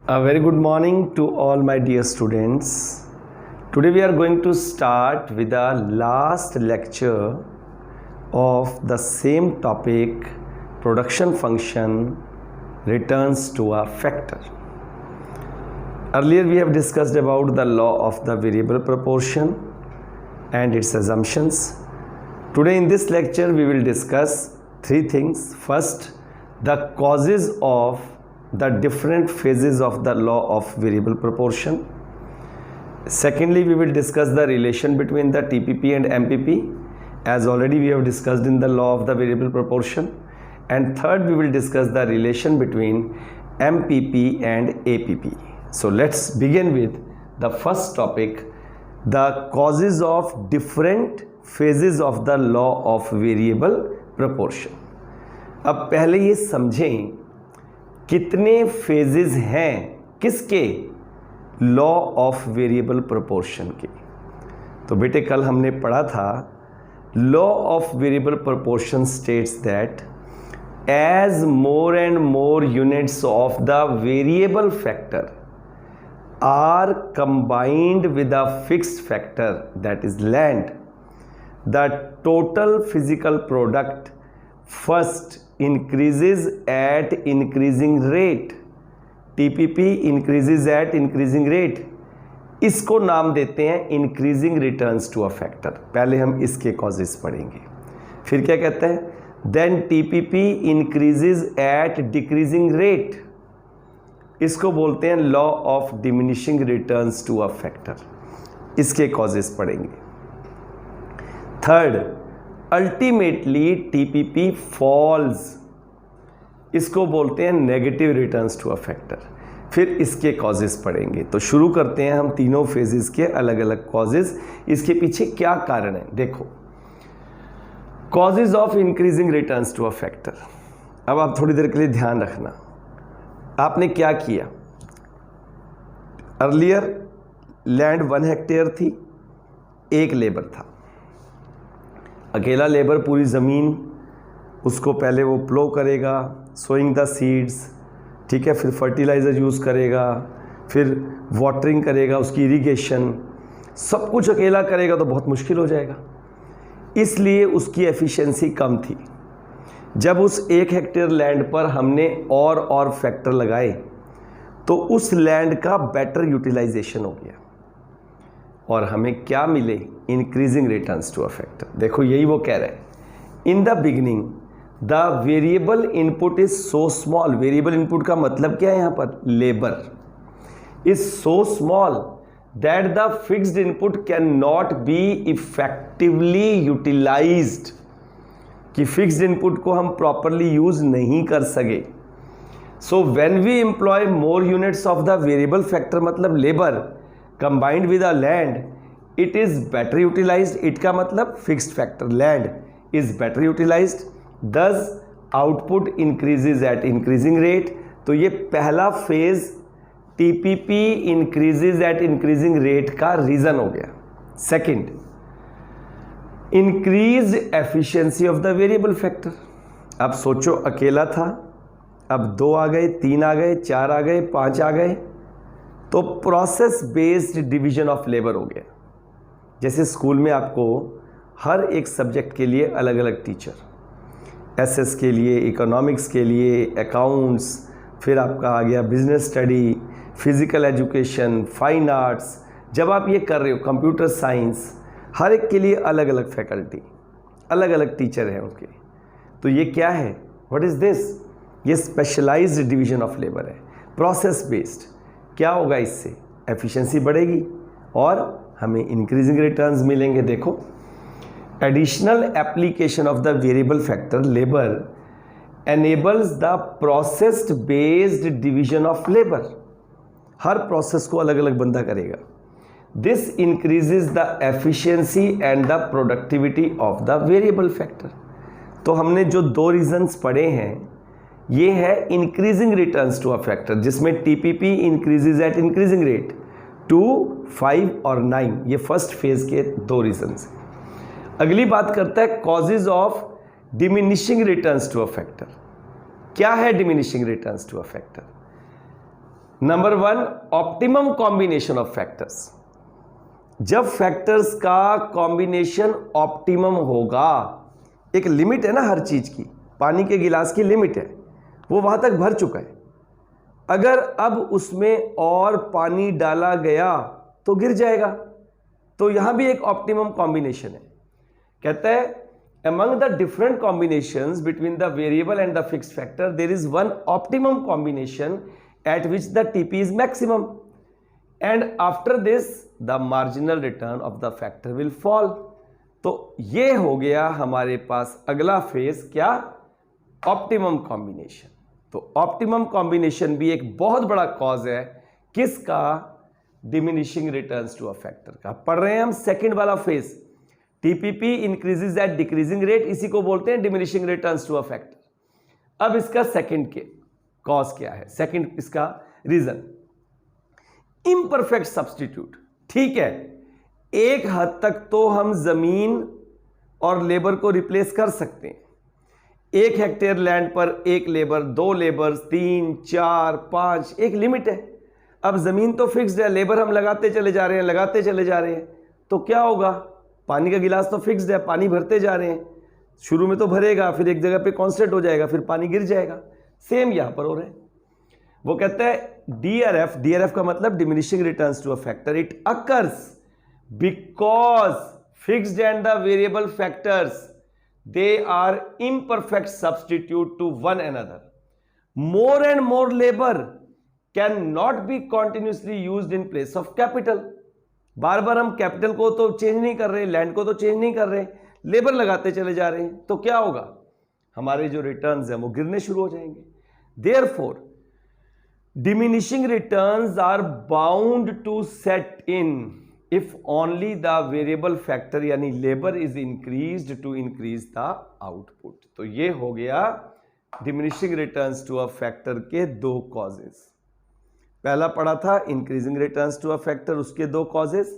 A very good morning to all my dear students. Today we are going to start with the last lecture of the same topic, production function returns to a factor. Earlier we have discussed about the law of the variable proportion and its assumptions. Today in this lecture we will discuss three things. First, the causes of the different phases of the law of variable proportion. Secondly, we will discuss the relation between the TPP and MPP, as already we have discussed in the law of the variable proportion. And third, we will discuss the relation between MPP and APP. So let's begin with the first topic, the causes of different phases of the law of variable proportion. अब पहले ये समझें कितने phases हैं किसके, law of variable proportion के। तो बेटे कल हमने पढ़ा था law of variable proportion states that as more and more units of the variable factor are combined with a fixed factor that is land, the total physical product first increases at increasing rate. TPP increases at increasing rate. इसको नाम देते हैं increasing returns to a factor. पहले हम इसके causes पढ़ेंगे। फिर क्या कहते हैं, then TPP increases at decreasing rate. इसको बोलते हैं law of diminishing returns to a factor. इसके causes पढ़ेंगे। Third, अल्टीमेटली टीपीपी फॉल्स, इसको बोलते हैं negative returns to a factor. फिर इसके कॉजेस पढ़ेंगे। तो शुरू करते हैं हम तीनों फेजेस के अलग अलग कॉजेस, इसके पीछे क्या कारण है। देखो, causes of increasing returns to a factor. अब आप थोड़ी देर के लिए ध्यान रखना, आपने क्या किया। अर्लियर लैंड 1 हेक्टेयर थी, एक लेबर था, अकेला लेबर पूरी ज़मीन, उसको पहले वो प्लो करेगा, सोइंग द सीड्स, ठीक है, फिर फर्टिलाइज़र यूज़ करेगा, फिर वाटरिंग करेगा, उसकी इरिगेशन, सब कुछ अकेला करेगा तो बहुत मुश्किल हो जाएगा, इसलिए उसकी एफिशिएंसी कम थी। जब उस 1 हेक्टेयर लैंड पर हमने और फैक्टर लगाए तो उस लैंड का बेटर यूटिलाइजेशन हो गया और हमें क्या मिले, increasing returns to a factor. देखो यही वो कह रहे हैं, in the beginning the variable input is so small. Variable input का मतलब क्या है यहाँ पर, labour is so small that the fixed input can not be effectively utilised, कि फिक्स्ड इनपुट को हम प्रॉपरली यूज नहीं कर सके। So when we employ more units of the variable factor, मतलब labour combined with a land, it is better utilized. It का मतलब fixed factor land is better utilized, thus output increases at increasing rate. तो ये पहला phase TPP increases at increasing rate का reason हो गया। Second, increased efficiency of the variable factor। अब सोचो अकेला था, अब 2 आ गए, 3 आ गए, 4 आ गए, 5 आ गए, तो process based division of labour हो गया। जैसे स्कूल में आपको हर एक सब्जेक्ट के लिए अलग अलग टीचर, एसएस के लिए, इकोनॉमिक्स के लिए, अकाउंट्स, फिर आपका आ गया business study, physical education, fine arts. जब आप ये कर रहे हो, कंप्यूटर साइंस, हर एक के लिए अलग अलग फैकल्टी, अलग अलग टीचर हैं उनके। तो ये क्या है, व्हाट इज़ दिस, ये स्पेशलाइज्ड डिवीजन ऑफ लेबर है, प्रोसेस बेस्ड। क्या होगा, इससे एफिशिएंसी बढ़ेगी और हमें इंक्रीजिंग रिटर्न्स मिलेंगे। देखो, additional application of the variable factor labour enables the processed based division of labour. हर प्रोसेस को अलग अलग बंदा करेगा। This increases the efficiency and the productivity of the variable factor. तो हमने जो 2 रीजन्स पढ़े हैं, ये है increasing returns to a factor, जिसमें TPP increases at increasing rate 2, 5 और 9, ये फर्स्ट फेज के 2 रीजन्स। अगली बात करता है causes of diminishing returns to a factor. क्या है diminishing returns to a factor? Number 1, optimum combination of factors. जब फैक्टर्स का कॉम्बिनेशन ऑप्टिमम होगा, एक लिमिट है ना हर चीज की, पानी के गिलास की लिमिट है, वो वहां तक भर चुका है। अगर अब उसमें और पानी डाला गया तो गिर जाएगा। तो यहां भी एक ऑप्टिमम कॉम्बिनेशन है। कहता है among the different combinations between the variable and the fixed factor there is one optimum combination at which the TP is maximum and after this the marginal return of the factor will fall। तो ये हो गया हमारे पास अगला phase, क्या? Optimum combination. तो optimum combination भी एक बहुत बड़ा कॉज है किसका? Diminishing returns to a factor का। पढ़ रहे हैं हम सेकंड वाला phase, TPP increases at decreasing rate, इसी को बोलते हैं diminishing returns to a factor. अब इसका सेकंड के कॉज क्या है? सेकंड इसका रीजन इम्परफेक्ट सब्स्टिट्यूट। ठीक है, एक हद तक तो हम जमीन और लेबर को रिप्लेस कर सकते हैं। 1 हेक्टेयर लैंड पर 1 लेबर, 2 लेबर, 3, 4, 5, एक लिमिट है। अब जमीन तो फिक्स्ड है, लेबर हम लगाते चले जा रहे हैं, लगाते चले जा रहे हैं, तो क्या होगा? पानी का गिलास तो फिक्स्ड है, पानी भरते जा रहे हैं, शुरू में तो भरेगा, फिर एक जगह पे कांस्टेंट हो जाएगा, फिर पानी गिर जाएगा। सेम यहां पर हो रहा है। वो कहता है डीआरएफ का मतलब diminishing returns to a factor, it occurs because fixed and the variable factors they are imperfect substitute to one another. More and more labor can not be continuously used in place of capital. बार बार हम capital को तो change नहीं कर रहे, land को तो change नहीं कर रहे, लेबर लगाते चले जा रहे हैं, तो क्या होगा? हमारे जो रिटर्न्स हैं वो गिरने शुरू हो जाएंगे। Therefore, diminishing returns are bound to set in if only the variable factor यानी labour is increased to increase the output। तो ये हो गया diminishing returns to a factor के 2 causes। पहला पढ़ा था increasing returns to a factor, उसके 2 कॉजेस।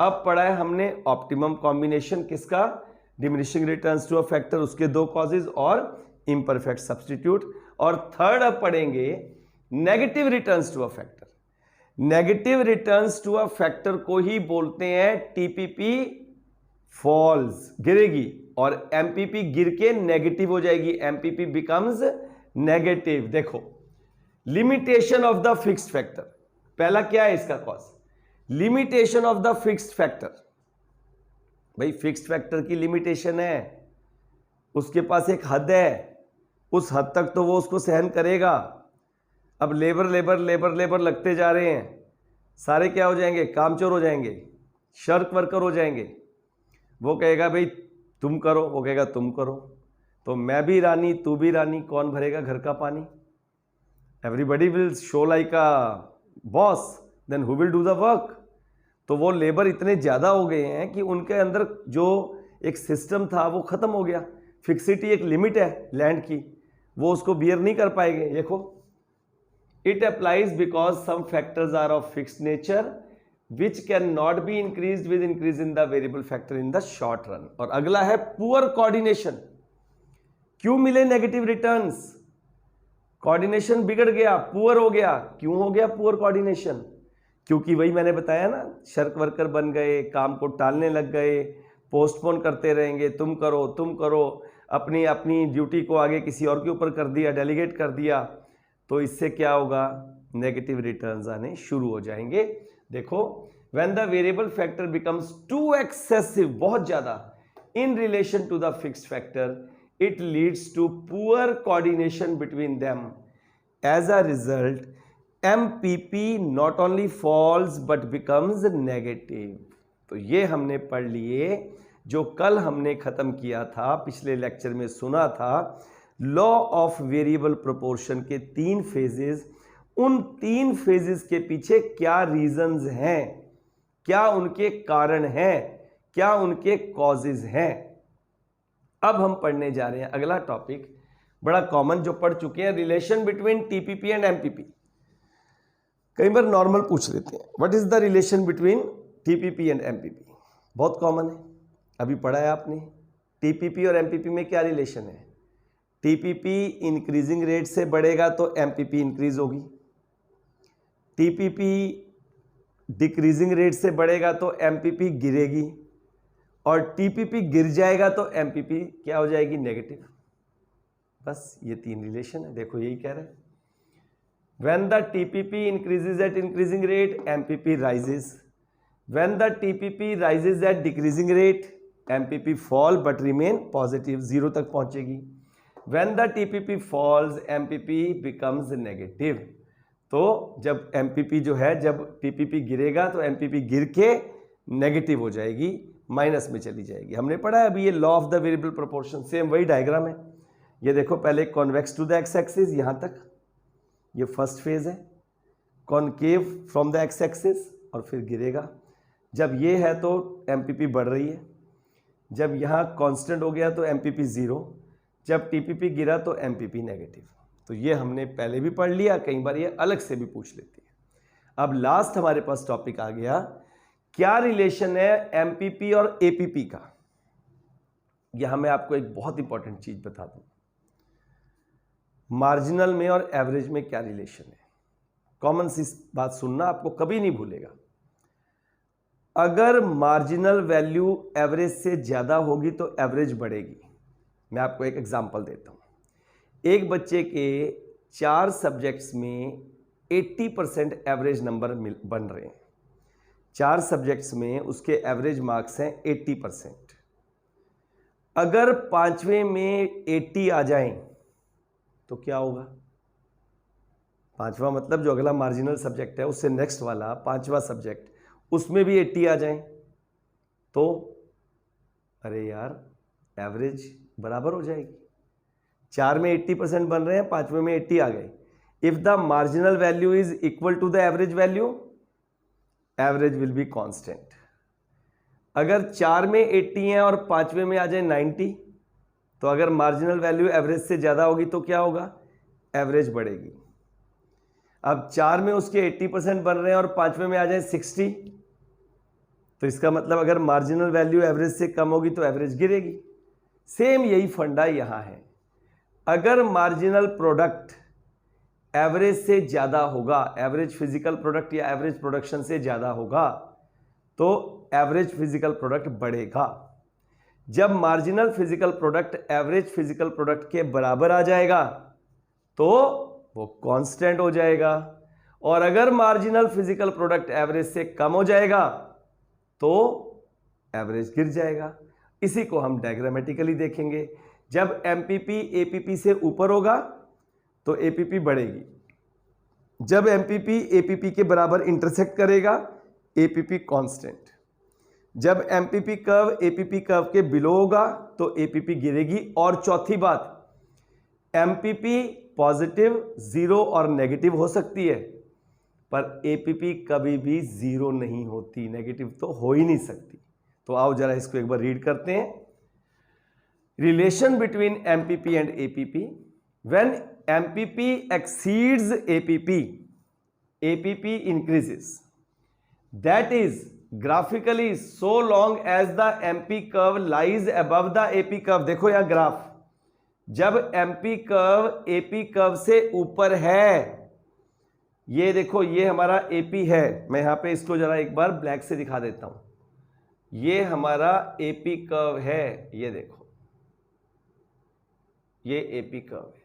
अब पढ़ा है हमने ऑप्टिमम कॉम्बिनेशन, किसका? Diminishing returns to a factor, उसके 2 कॉजेस और इम्परफेक्ट सब्स्टिट्यूट। और थर्ड अब पढ़ेंगे negative returns to a factor. Negative returns to a factor को ही बोलते हैं टीपीपी फॉल्स, गिरेगी, और एमपीपी गिर के नेगेटिव हो जाएगी, एमपीपी बिकम्स नेगेटिव। देखो, limitation of the fixed factor, पहला क्या है इसका cause? Limitation of the fixed factor. भाई फिक्स्ड फैक्टर की लिमिटेशन है, उसके पास एक हद है, उस हद तक तो वो उसको सहन करेगा। अब लेबर लगते जा रहे हैं, सारे क्या हो जाएंगे? कामचोर हो जाएंगे, शर्क वर्कर हो जाएंगे। वो कहेगा भाई तुम करो, वो कहेगा तुम करो, तो मैं भी रानी तू भी रानी, कौन भरेगा घर का पानी? Everybody will show like a boss, then who will do the work? तो वो लेबर इतने ज़्यादा हो गए हैं कि उनके अंदर जो एक सिस्टम था वो ख़त्म हो गया। फिक्सिटी, एक लिमिट है लैंड की, वो उसको बियर नहीं कर पाएंगे। देखो, it applies because some factors are of fixed nature which can not be increase with increase in the variable factor in the short run. और अगला है पुअर कोऑर्डिनेशन। क्यों मिले नेगेटिव रिटर्न्स? कोऑर्डिनेशन बिगड़ गया, पुअर हो गया। क्यों हो गया पुअर कोऑर्डिनेशन? क्योंकि वही मैंने बताया ना, शर्क वर्कर बन गए, काम को टालने लग गए, पोस्टपोन करते रहेंगे, तुम करो, अपनी अपनी ड्यूटी को आगे किसी और के ऊपर कर दिया, डेलीगेट कर दिया। तो इससे क्या होगा? नेगेटिव रिटर्न्स आने शुरू हो जाएंगे। देखो, when the variable factor becomes too excessive, बहुत ज्यादा, in relation to the fixed factor, it leads to poor coordination between them. As a result, MPP not only falls but becomes negative. तो ये हमने पढ़ लिए, जो कल हमने खत्म किया था, पिछले लेक्चर में सुना था, लॉ ऑफ वेरिएबल प्रोपोर्शन के 3 फेजेस। उन 3 फेजेस के पीछे क्या रीजंस हैं, क्या उनके कारण हैं, क्या उनके कॉजेज हैं। अब हम पढ़ने जा रहे हैं अगला टॉपिक, बड़ा कॉमन जो पढ़ चुके हैं, relation between TPP and MPP. कई बार नॉर्मल पूछ लेते हैं, what is the relation between TPP and MPP? बहुत कॉमन है, अभी पढ़ा है आपने। टीपीपी और एमपीपी में क्या रिलेशन है? टीपीपी इंक्रीजिंग रेट से बढ़ेगा तो एमपीपी इंक्रीज होगी, टीपीपी डिक्रीजिंग रेट से बढ़ेगा तो एमपीपी गिरेगी, और टीपीपी गिर जाएगा तो एमपीपी क्या हो जाएगी, नेगेटिव। बस ये 3 रिलेशन है, देखो यही कह रहे हैं। When the TPP increases at increasing rate MPP rises, when the TPP rises at decreasing rate MPP fall but remain positive, 0 तक पहुंचेगी। When the TPP falls MPP becomes negative, तो जब एमपीपी जो है, जब टीपीपी गिरेगा तो एमपीपी गिर के नेगेटिव हो जाएगी, माइनस में चली जाएगी। हमने पढ़ा है अभी ये law of the variable proportion, same वही डायग्राम है। ये देखो पहले convex to the X axis, यहाँ तक ये फर्स्ट फेज है, concave from the X axis, और फिर गिरेगा। जब ये है तो एमपीपी बढ़ रही है, जब यहाँ कांस्टेंट हो गया तो एमपीपी 0, जब टीपीपी गिरा तो एमपीपी नेगेटिव। तो ये हमने पहले भी पढ़ लिया, कई बार ये अलग से भी पूछ लेती है। अब लास्ट हमारे पास टॉपिक आ गया, क्या रिलेशन है एमपीपी और एपीपी का। यहां मैं आपको एक बहुत इंपॉर्टेंट चीज बता दूं, मार्जिनल में और एवरेज में क्या रिलेशन है। कॉमन सी बात सुनना, आपको कभी नहीं भूलेगा। अगर मार्जिनल वैल्यू एवरेज से ज्यादा होगी तो एवरेज बढ़ेगी। मैं आपको एक एग्जांपल देता हूं। एक बच्चे के 4 सब्जेक्ट्स में 80% एवरेज नंबर बन रहे हैं। 4 सब्जेक्ट्स में उसके एवरेज मार्क्स हैं 80%। अगर 5वें में 80 आ जाएं तो क्या होगा? 5वां मतलब जो अगला मार्जिनल सब्जेक्ट है उससे नेक्स्ट वाला 5वां सब्जेक्ट, उसमें भी 80 आ जाएं तो अरे यार एवरेज बराबर हो जाएगी। 4 में 80% बन रहे हैं, 5वें में 80 आ गए। If the marginal value is equal to the average value, average will be constant. अगर 4 में 80 है और 5वें में आ जाए 90, तो अगर मार्जिनल वैल्यू एवरेज से ज्यादा होगी तो क्या होगा? एवरेज बढ़ेगी। अब 4 में उसके 80% बन रहे हैं और 5वें में आ जाए 60, तो इसका मतलब अगर मार्जिनल वैल्यू एवरेज से कम होगी तो एवरेज गिरेगी। सेम यही फंडा यहां है। अगर मार्जिनल प्रोडक्ट एवरेज से ज्यादा होगा, एवरेज फिजिकल प्रोडक्ट या एवरेज प्रोडक्शन से ज्यादा होगा, तो एवरेज फिजिकल प्रोडक्ट बढ़ेगा। जब marginal physical product average physical product के बराबर आ जाएगा तो वो कांस्टेंट हो जाएगा, और अगर मार्जिनल फिजिकल प्रोडक्ट एवरेज से कम हो जाएगा तो एवरेज गिर जाएगा। इसी को हम डायग्रामेटिकली देखेंगे। जब एमपीपी एपीपी से ऊपर होगा तो एपीपी बढ़ेगी, जब एमपीपी एपीपी के बराबर इंटरसेक्ट करेगा एपीपी कांस्टेंट, जब एमपीपी कर्व एपीपी कर्व के बिलो होगा तो एपीपी गिरेगी। और चौथी बात, एमपीपी पॉजिटिव, 0 और नेगेटिव हो सकती है, पर एपीपी कभी भी 0 नहीं होती, नेगेटिव तो हो ही नहीं सकती। तो आओ जरा इसको एक बार रीड करते हैं। Relation between MPP and APP, when MPP exceeds APP, APP increases, that is graphically so long as the MP curve lies above the AP curve. देखो यहां ग्राफ, जब एमपी कर्व एपी कर्व से ऊपर है, ये देखो ये हमारा एपी है, मैं यहां पे इसको जरा एक बार ब्लैक से दिखा देता हूं। ये हमारा एपी कर्व है, ये देखो ये एपी कर्व है,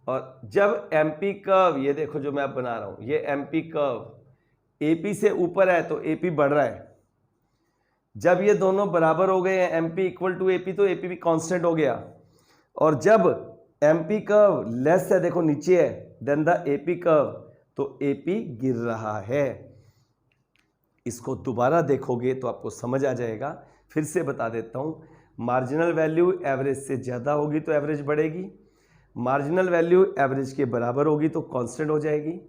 और जब एमपी कर्व, ये देखो जो मैं अब बना रहा हूं, ये एमपी कर्व एपी से ऊपर है तो एपी बढ़ रहा है। जब ये दोनों बराबर हो गए हैं, एमपी इक्वल टू एपी, तो एपी भी कांस्टेंट हो गया। और जब एमपी कर्व लेस है, देखो नीचे है, देन द एपी कर्व, तो एपी गिर रहा है। इसको दोबारा देखोगे तो आपको समझ आ जाएगा। फिर से बता देता हूं, मार्जिनल वैल्यू एवरेज से ज्यादा होगी तो एवरेज बढ़ेगी, मार्जिनल वैल्यू एवरेज के बराबर होगी तो कांस्टेंट हो जाएगी,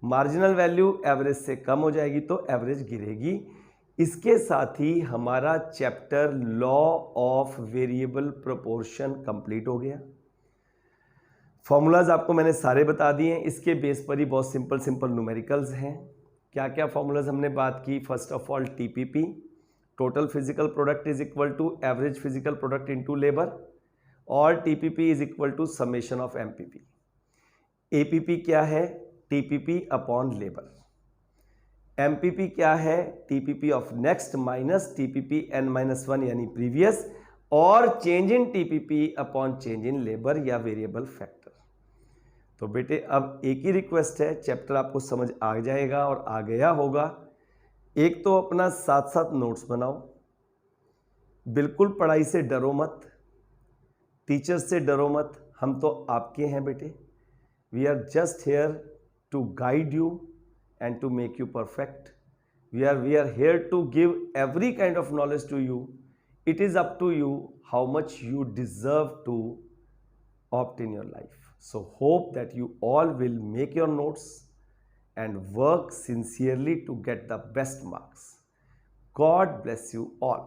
मार्जिनल वैल्यू एवरेज से कम हो जाएगी तो एवरेज गिरेगी। इसके साथ ही हमारा chapter law of variable proportion complete हो गया। फॉर्मूलाज आपको मैंने सारे बता दिए हैं, इसके बेस पर ही बहुत सिंपल सिंपल न्यूमेरिकल्स हैं। क्या क्या फॉर्मूलाज हमने बात की? First of all TPP, total physical product is equal to average physical product into labour, और TPP is equal to summation of MPP. APP क्या है? TPP upon labour. MPP क्या है? TPP of next minus TPP n-1 यानी previous, और change in TPP upon change in labour या variable factor. तो बेटे अब एक ही रिक्वेस्ट है, चैप्टर आपको समझ आ जाएगा और आ गया होगा। एक तो अपना साथ साथ नोट्स बनाओ, बिल्कुल पढ़ाई से डरो मत, टीचर से डरो मत, हम तो आपके हैं बेटे। We are just here to guide you and to make you perfect. We are here to give every kind of knowledge to you. It is up to you how much you deserve to opt in your life. So hope that you all will make your notes and work sincerely to get the best marks. God bless you all.